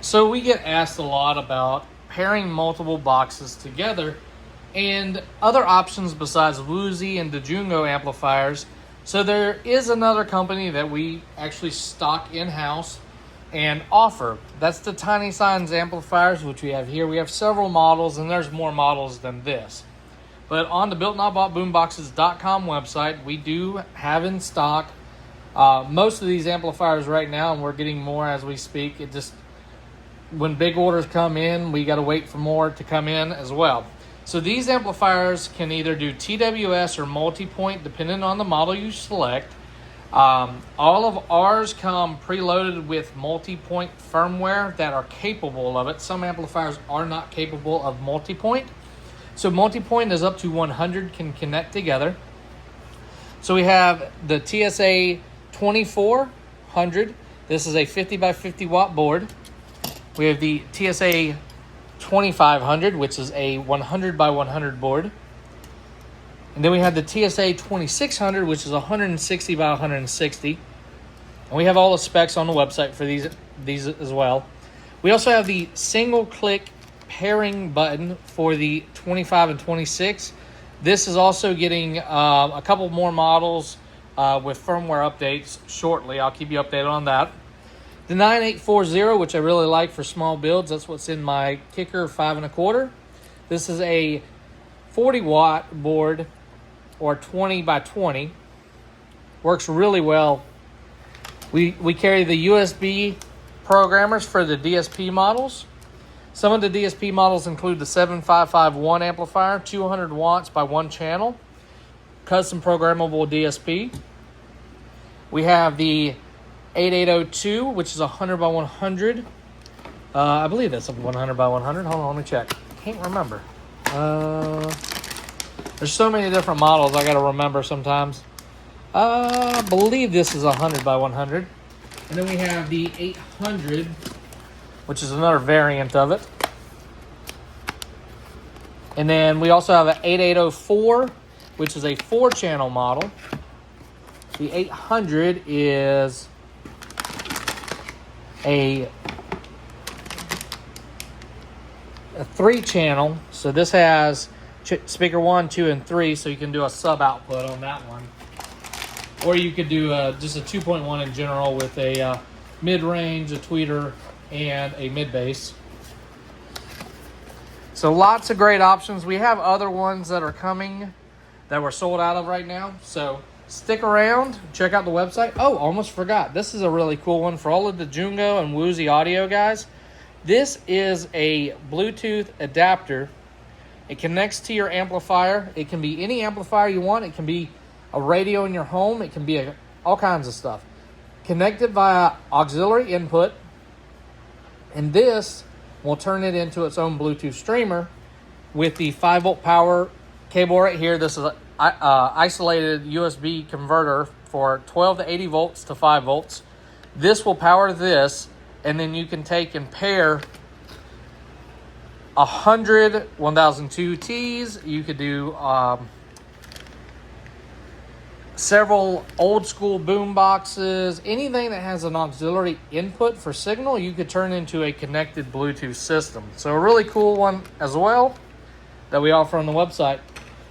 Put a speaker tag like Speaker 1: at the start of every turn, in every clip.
Speaker 1: So we get asked a lot about pairing multiple boxes together and other options besides Woozy and Dejungo amplifiers. So there is another company that we actually stock in-house and offer. That's the TinySine amplifiers, which we have here. We have several models, and there's more models than this. But on the BuiltNotBoughtBoomBoxes.com website, we do have in stock most of these amplifiers right now, and we're getting more as we speak. It just, when big orders come in, we got to wait for more to come in as well. So these amplifiers can either do TWS or multi-point, depending on the model you select. All of ours come preloaded with multi-point firmware that are capable of it. Some amplifiers are not capable of multi-point. So multi-point is up to 100 can connect together. So we have the TSA 2400. This is a 50 by 50 watt board. We have the TSA 2500, which is a 100 by 100 board. And then we have the TSA 2600, which is 160 by 160. And we have all the specs on the website for these as well. We also have the single click pairing button for the 25 and 26. This is also getting a couple more models with firmware updates shortly. I'll keep you updated on that. The 9840, which I really like for small builds. That's what's in my Kicker 5 1/4. This is a 40 watt board or 20 by 20. Works really well. We carry the USB programmers for the DSP models. Some of the DSP models include the 7551 amplifier, 200 watts by 1 channel, custom programmable DSP. We have the 8802, which is 100 by 100. I believe that's a 100 by 100. Hold on, let me check. Can't remember. There's so many different models I got to remember sometimes. I believe this is 100 by 100. And then we have the 800, which is another variant of it. And then we also have an 8804, which is a 4-channel model. The 800 is a 3-channel. So this has speaker 1, 2, and 3, so you can do a sub output on that one. Or you could do just a 2.1 in general with a mid-range, a tweeter, and a mid-bass. So lots of great options. We have other ones that are coming that we're sold out of right now. So stick around, check out the website. Oh, almost forgot. This is a really cool one for all of the Dejungo and Woozy audio guys. This is a Bluetooth adapter. It connects to your amplifier. It can be any amplifier you want. It can be a radio in your home. It can be all kinds of stuff. Connected via auxiliary input. And this will turn it into its own Bluetooth streamer with the 5-volt power cable right here. This is an isolated USB converter for 12 to 80 volts to 5 volts. This will power this, and then you can take and pair 100 1002Ts. You could do several old school boom boxes. Anything that has an auxiliary input for signal, you could turn into a connected Bluetooth system. So a really cool one as well that we offer on the website.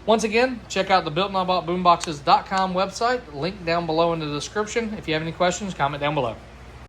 Speaker 1: Once again, check out the BuiltNotBoughtBoomBoxes.com website. Link down below in the description. If you have any questions, comment down below.